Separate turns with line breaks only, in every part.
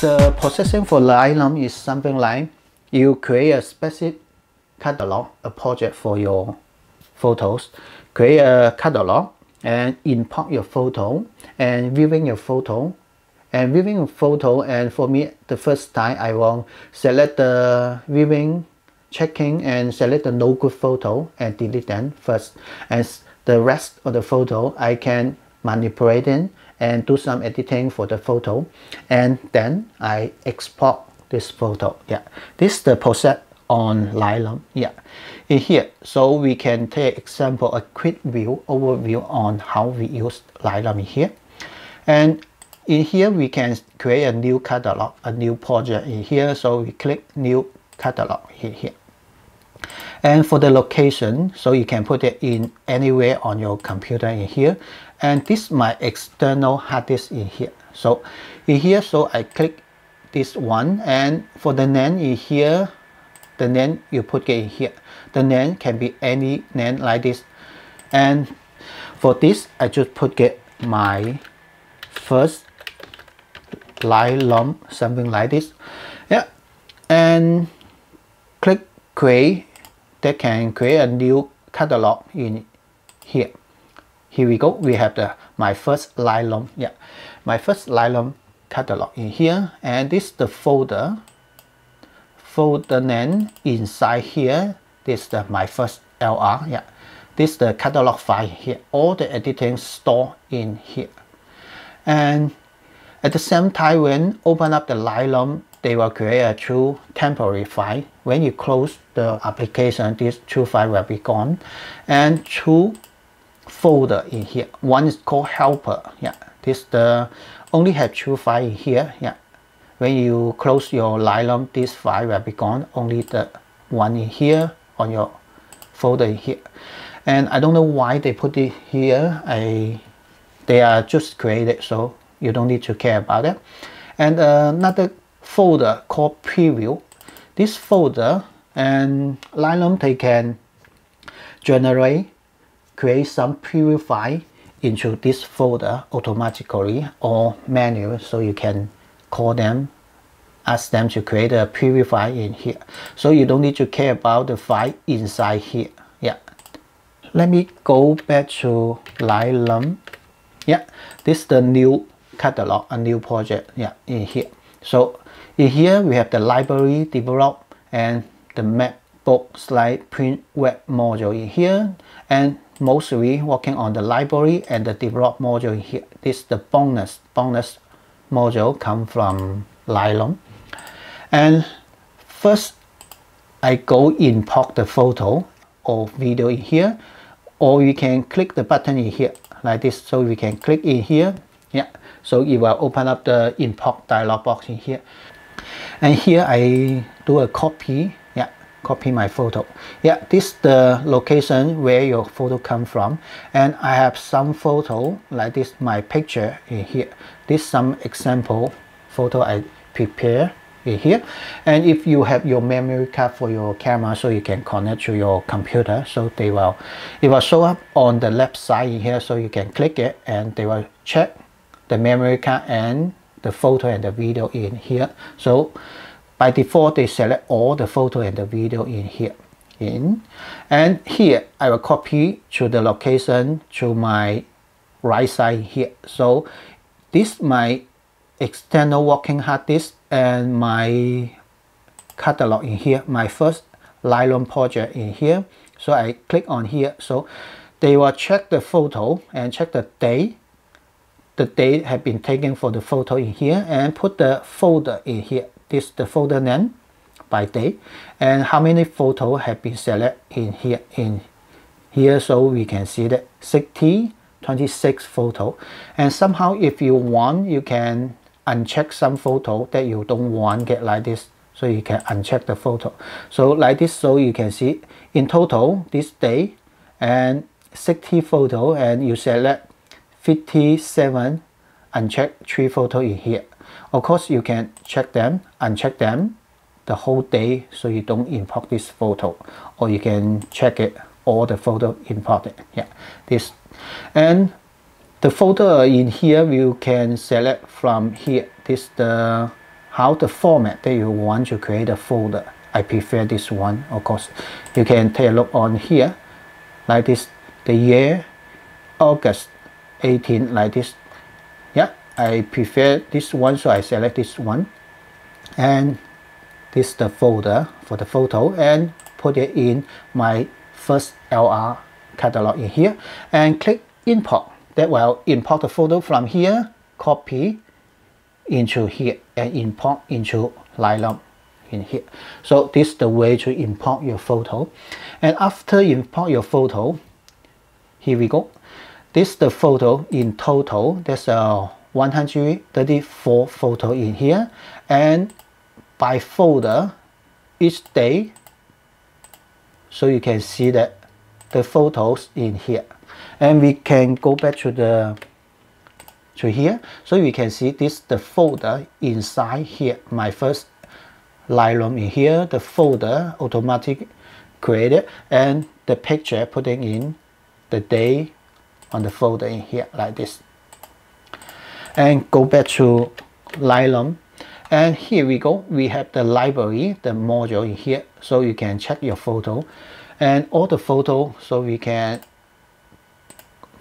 The processing for Lightroom is something like you create a specific catalog, a project for your photos, create a catalog and import your photo and viewing your photo. And for me, the first time I will select the viewing, checking and select the no good photo and delete them first. And the rest of the photo I can manipulate it and do some editing for the photo, and then I export this photo. Yeah, this is the process on Lightroom. Yeah, in here, so we can take example, a quick overview on how we use Lightroom in here. And in here we can create a new catalog, a new project in here. So we click new catalog here. And for the location, so you can put it in anywhere on your computer in here. And this is my external hard disk in here. So in here, so I click this one, and for the name in here, the name you put it in here. The name can be any name like this. And for this, I just put it my first Lightroom, something like this. Yeah, and click create. That can create a new catalog in here. Here we go. We have my first Lightroom. Yeah, my first Lightroom catalog in here, and this is the folder name inside here. This is my first LR. Yeah, this is the catalog file here. All the editing stored in here. And at the same time, when open up the Lightroom, they will create a true temporary file. When you close the application, this true file will be gone. And two folder in here. One is called helper. Yeah, this only have true file in here. Yeah, when you close your Lightroom, this file will be gone. Only the one in here on your folder in here. And I don't know why they put it here. They are just created, so you don't need to care about it. And another folder called preview. This folder and Lightroom, they can create some preview file into this folder automatically or manually, so you can call them, ask them to create a preview file in here. So you don't need to care about the file inside here. Yeah, let me go back to Lightroom. Yeah, this is the new catalog, a new project. Yeah, in here. So in here we have the library, develop, and the map, book, slide, print, web module in here. And mostly working on the library and the develop module in here. This is the bonus module come from Lightroom. And first I go import the photo or video in here, or you can click the button in here like this. So we can click in here. Yeah, so it will open up the import dialog box in here. And here I do a copy. Yeah, copy my photo. Yeah, this is the location where your photo come from. And I have some photo like this, my picture in here. This is some example photo I prepare in here. And if you have your memory card for your camera, so you can connect to your computer, so it will show up on the left side in here. So you can click it and they will check the memory card and the photo and the video in here. So by default they select all the photo and the video in here. And here I will copy to the location to my right side here. So this is my external working hard disk and my catalog in here, my first Lightroom project in here. So I click on here, so they will check the photo and check the date. The date have been taken for the photo in here, and put the folder in here. This is the folder name by date, and how many photos have been selected in here. So we can see that 26 photo. And somehow if you want, you can uncheck some photo that you don't want get like this. So you can uncheck the photo. So like this, so you can see in total this day and 60 photo, and you select 57, uncheck 3 photos in here. Of course you can check them, uncheck them the whole day, so you don't import this photo, or you can check it all the photo imported. Yeah, this. And the photo in here you can select from here. This the how the format that you want to create a folder. I prefer this one. Of course, you can take a look on here, like this, the year August 18, like this. Yeah, I prefer this one, so I select this one, and this is the folder for the photo, and put it in my first LR catalog in here, and click import. That will import the photo from here, copy into here, and import into Lightroom in here. So this is the way to import your photo. And after import your photo, here we go. This is the photo in total. There's a 134 photo in here, and by folder each day, so you can see that the photos in here. And we can go back to here, so we can see this the folder inside here, my first Lightroom in here, the folder automatic created, and the picture putting in the day on the folder in here, like this. And go back to Lightroom, and here we go, we have the library, the module in here, so you can check your photo and all the photo. So we can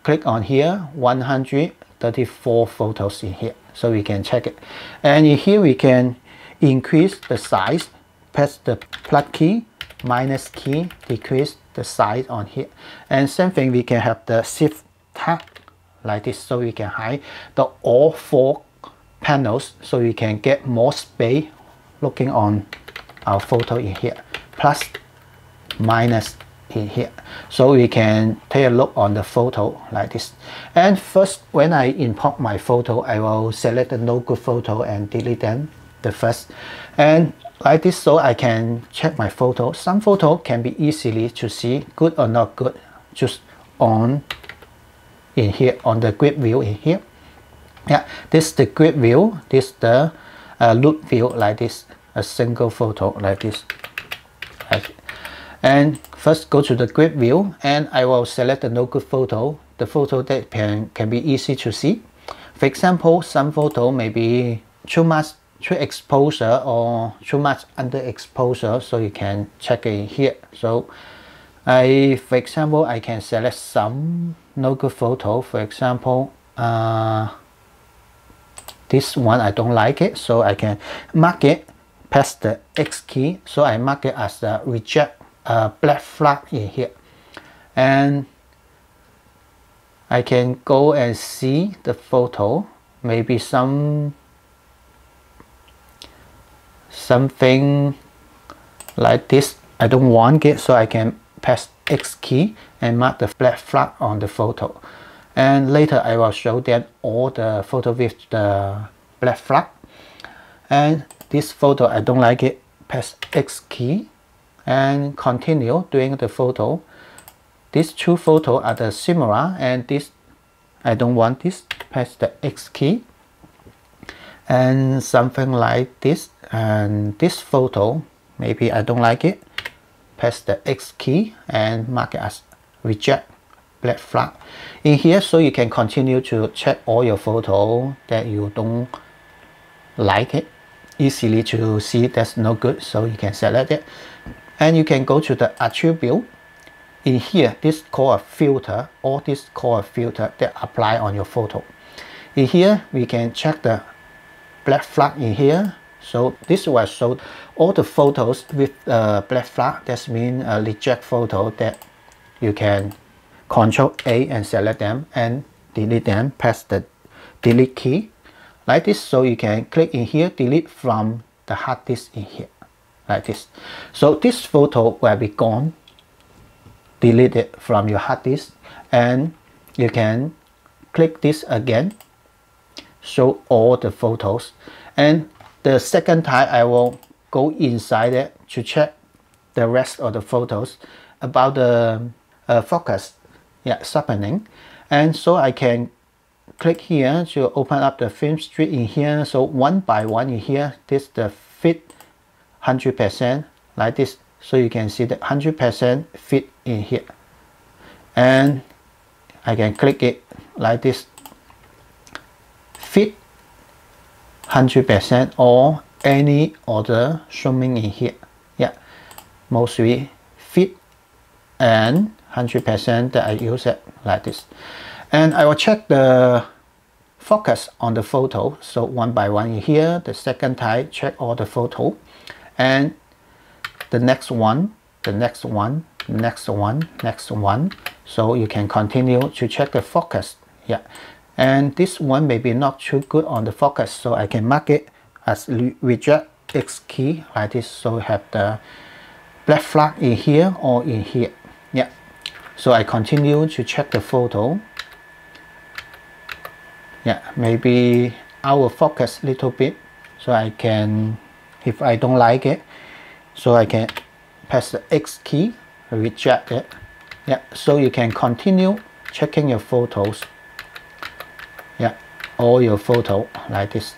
click on here, 134 photos in here, so we can check it. And in here we can increase the size, press the plus key, minus key, decrease the size on here. And same thing, we can have the shift tab like this, so we can hide the all four panels, so we can get more space looking on our photo in here, plus minus in here, so we can take a look on the photo like this. And first, when I import my photo, I will select the no good photo and delete them the first, and like this, so I can check my photo. Some photo can be easily to see good or not good, just on in here on the grid view in here. Yeah, this is the grid view, this is the loop view, like this, a single photo like this. And first go to the grid view, and I will select the no good photo, the photo that can be easy to see. For example, some photo may be too exposure or too much underexposure, so you can check it here. So for example, I can select some no good photo. For example, this one I don't like it, so I can mark it, press the X key, so I mark it as a reject black flag in here, and I can go and see the photo, maybe something like this, I don't want it, so I can press X key and mark the black flag on the photo. And later I will show them all the photo with the black flag. And this photo I don't like it, press X key and continue doing the photo. These two photos are the similar, and this I don't want this, press the X key. And something like this, and this photo maybe I don't like it, press the X key and mark it as reject black flag in here, so you can continue to check all your photo that you don't like it, easily to see that's no good, so you can select it. And you can go to the attribute in here, this called a filter, or this called a filter that apply on your photo. In here we can check the black flag in here, so this will show all the photos with black flag. That means a reject photo that you can Control A and select them and delete them, press the delete key like this, so you can click in here, delete from the hard disk in here like this. So this photo will be gone, delete it from your hard disk, and you can click this again, show all the photos. And the second time I will go inside it to check the rest of the photos about the focus, sharpening. And so I can click here to open up the film strip in here, so one by one in here, this the fit 100% like this, so you can see the 100% fit in here, and I can click it like this, fit 100% or any other zooming in here. Yeah, mostly fit and 100% that I use it like this. And I will check the focus on the photo. So one by one in here, the second time check all the photo, and the next one, the next one, next one, next one. So you can continue to check the focus. Yeah, and this one may be not too good on the focus, so I can mark it as reject X key like this, so we have the black flag in here or in here. Yeah, so I continue to check the photo. Yeah, maybe I will focus a little bit, so I can, if I don't like it, so I can press the X key, reject it. Yeah, so you can continue checking your photos. Yeah, all your photo like this.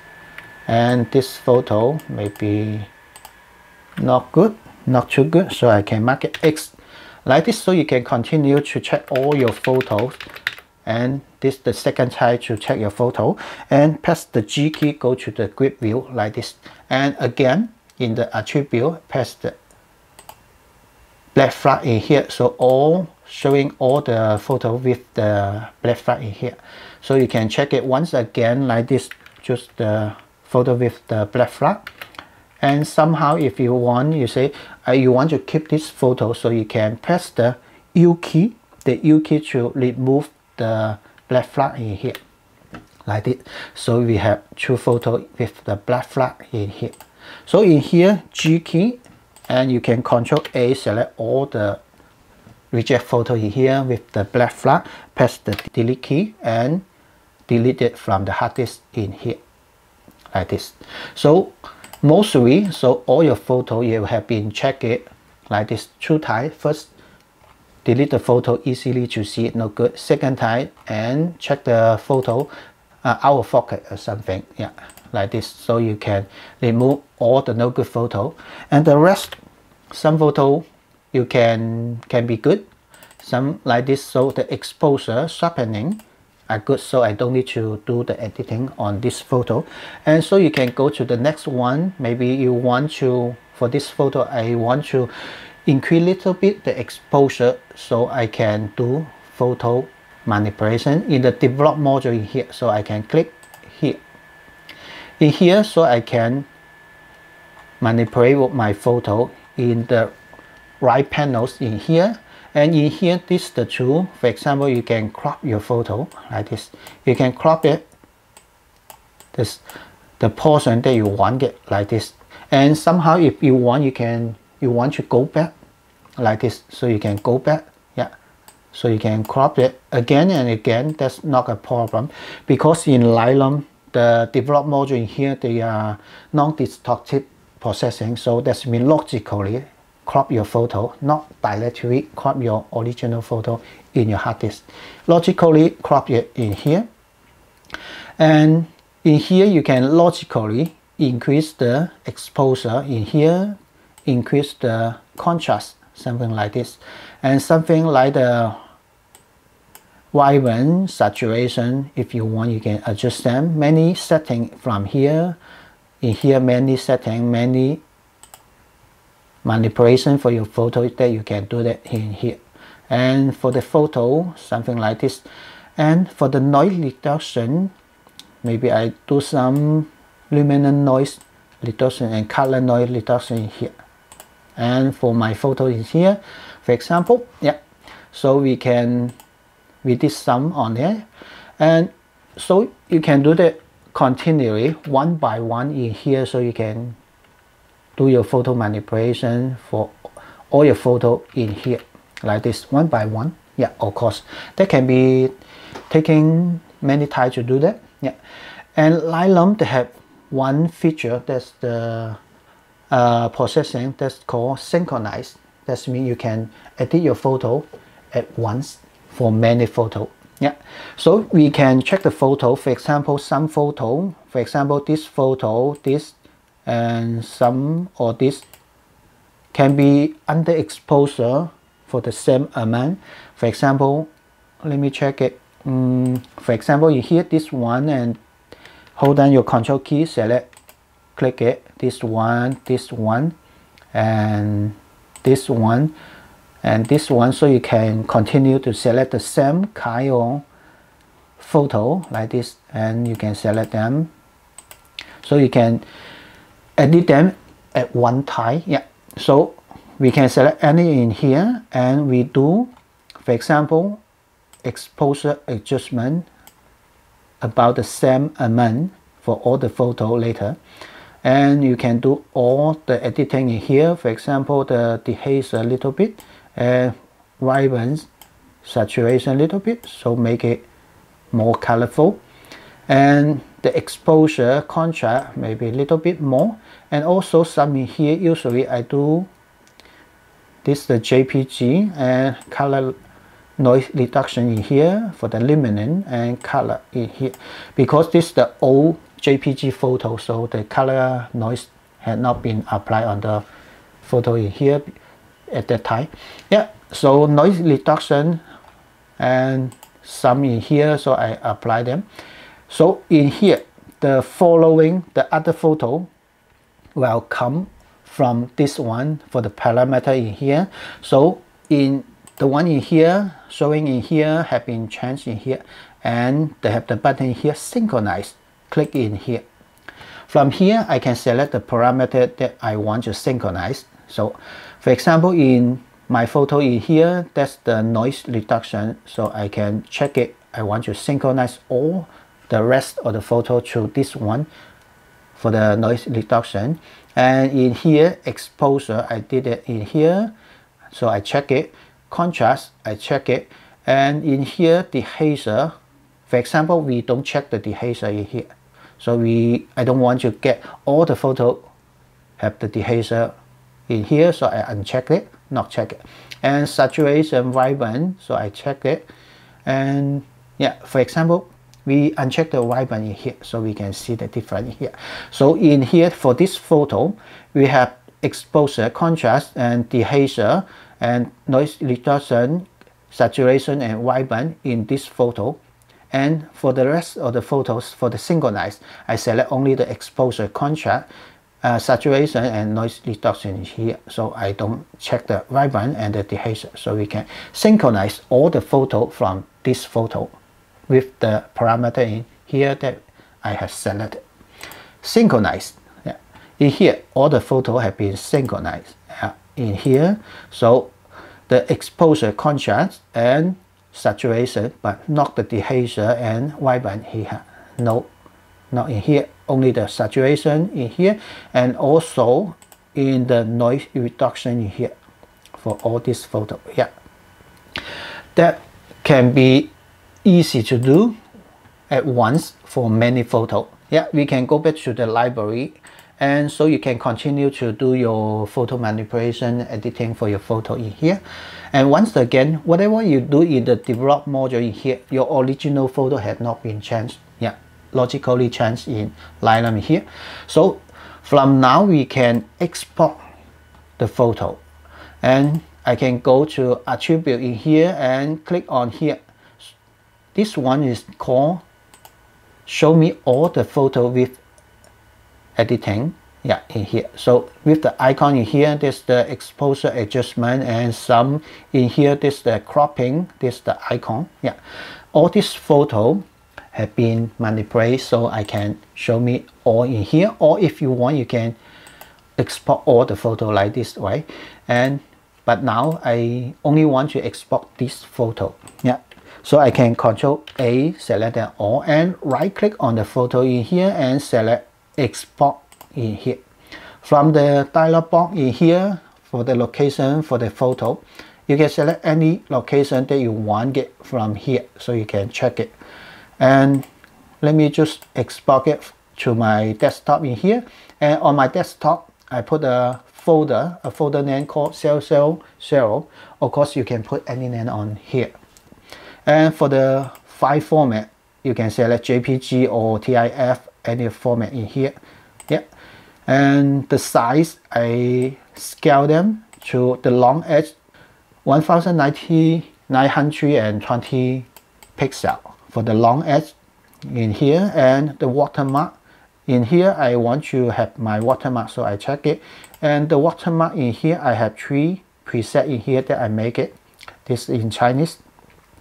And this photo may be not good, not too good, so I can mark it X like this, so you can continue to check all your photos. And this the second time to check your photo, and press the G key, go to the grid view like this, and again in the attribute press the black flag in here, so all showing all the photo with the black flag in here. So you can check it once again like this, just the photo with the black flag. And somehow if you want, you say you want to keep this photo, so you can press the U key, to remove the black flag in here like this. So we have two photos with the black flag in here. So in here, G key, and you can Control A, select all the reject photo in here with the black flag, press the delete key and delete it from the hard disk in here like this. So mostly, so all your photo you have been checked it like this 2 times. First, delete the photo easily to see it no good. Second time, and check the photo out of focus or something. Yeah, like this. So you can remove all the no good photo, and the rest, some photo you can be good, some like this. So the exposure, sharpening are good, so I don't need to do the editing on this photo. And so you can go to the next one. Maybe you want to, for this photo, I want to increase a little bit the exposure, so I can do photo manipulation in the develop module in here. So I can click here in here, so I can manipulate my photo in the right panels in here. And in here, this is the tool. For example, you can crop your photo like this. You can crop it, this the portion that you want it like this. And somehow if you want, you want to go back like this, so you can go back. Yeah, so you can crop it again and again. That's not a problem, because in Lightroom the develop module in here, they are non-destructive processing, so that means logically crop your photo, not directly crop your original photo in your hard disk. Logically crop it in here, and in here you can logically increase the exposure in here, increase the contrast, something like this, and something like the vibrant saturation. If you want, you can adjust them. Many settings from here. In here, many settings, many manipulation for your photo that you can do that in here. And for the photo, something like this. And for the noise reduction, maybe I do some luminance noise reduction and color noise reduction in here. And for my photo in here, for example, yeah, so we did some on there, and so you can do that continually one by one in here, so you can do your photo manipulation for all your photo in here like this, one by one. Yeah, of course that can be taking many times to do that. Yeah, and Lightroom, they have one feature, that's the processing, that's called synchronize. That means you can edit your photo at once for many photos. Yeah, so we can check the photo. For example, some photo, for example this photo, this, and some or this can be under exposure for the same amount. For example, let me check it. For example, you hear this one and hold down your control key, select click it, this one, and this one, and this one, so you can continue to select the same kind of photo like this, and you can select them, so you can edit them at one time. Yeah, so we can select any in here, and we do, for example, exposure adjustment about the same amount for all the photo later. And you can do all the editing in here, for example, the dehaze a little bit, and vibrance, saturation a little bit, so make it more colorful, and the exposure contrast maybe a little bit more. And also some in here, usually I do this, the JPG, and color noise reduction in here for the luminance, and color in here, because this is the old JPG photo, so the color noise had not been applied on the photo in here at that time. Yeah, so noise reduction and some in here, so I apply them. So in here, the following, the other photo will come from this one for the parameter in here. So in the one in here, showing in here, have been changed in here, and they have the button here, synchronize. Click in here. From here, I can select the parameter that I want to synchronize. So for example, in my photo in here, that's the noise reduction, so I can check it. I want to synchronize all the rest of the photo to this one for the noise reduction. And in here, exposure, I did it in here, so I check it. Contrast, I check it. And in here, dehazer, for example, we don't check the dehazer in here, so I don't want to get all the photo have the dehazer in here, so I uncheck it, not check it. And saturation, vibrant, so I check it. And yeah, for example, we uncheck the vibrant in here, so we can see the difference here. So in here, for this photo, we have exposure, contrast, and dehazer, and noise reduction, saturation, and vibrant in this photo. And for the rest of the photos, for the synchronize, I select only the exposure, contrast, saturation, and noise reduction here, so I don't check the vibrant and the dehazer. So we can synchronize all the photo from this photo with the parameter in here that I have selected. Synchronize. Yeah. In here, all the photos have been synchronized in here. So the exposure, contrast, and saturation, but not the dehazer and vibrant here. No, not in here. Only the saturation in here, and also in the noise reduction in here for all this photo. Yeah, that can be easy to do at once for many photos. Yeah, we can go back to the library, and so you can continue to do your photo manipulation, editing for your photo in here. And once again, whatever you do in the develop module in here, your original photo had not been changed. Yeah, logically changed in Lightroom here. So from now we can export the photo, and I can go to attribute in here and click on here. This one is called show me all the photo with editing. Yeah, in here. So with the icon in here, there's the exposure adjustment, and some in here, there's the cropping, there's the icon. Yeah, all these photo have been manipulated, so I can show me all in here. Or if you want, you can export all the photo like this way. But now I only want to export this photo. Yeah, so I can Control A, select that all, and right click on the photo in here and select export in here. From the dialog box in here, for the location for the photo, you can select any location that you want it from here, so you can check it. And let me just export it to my desktop in here. And on my desktop, I put a folder name called 000. Of course, you can put any name on here. And for the file format, you can select JPG or TIFF, any format in here. Yeah. And the size, I scale them to the long edge 1920 pixel for the long edge in here, and the watermark in here I want to have my watermark, so I check it, and the watermark in here I have 3 preset in here that I make it. This in Chinese.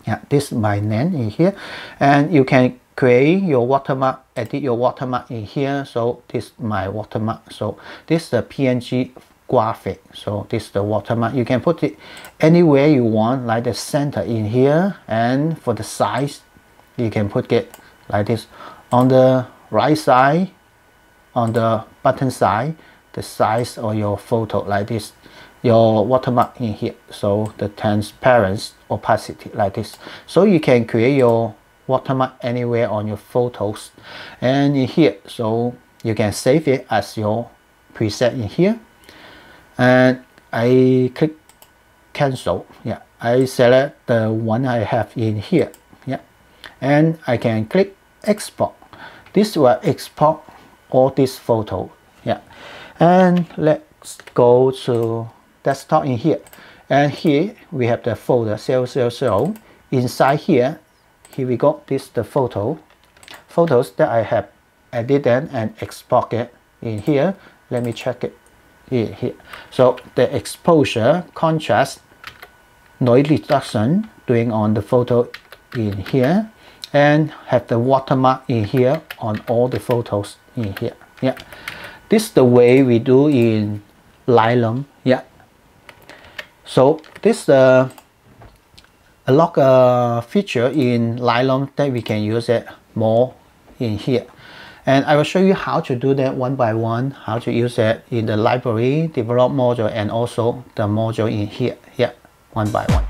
Yeah, this is my name in here, and you can create your watermark, edit your watermark in here. So this is my watermark. So this is the PNG graphic. So this is the watermark. You can put it anywhere you want, like the center in here, and for the size you can put it like this on the right side, on the button side, the size of your photo like this, your watermark in here. So the transparency, opacity like this. So you can create your watermark anywhere on your photos and in here. So you can save it as your preset in here, and I click cancel. Yeah, I select the one I have in here. Yeah, and I can click export. This will export all this photo. Yeah, and let's go to desktop in here, and here we have the folder 000. Inside here we go, this the photos that I have edited and exported in here. Let me check it here. So the exposure, contrast, noise reduction doing on the photo in here, and have the watermark in here on all the photos in here. Yeah, this is the way we do in Lightroom. Yeah, so this is a lot feature in Lightroom that we can use it more in here, and I will show you how to do that one by one, how to use it in the library, develop module, and also the module in here. Yeah, one by one.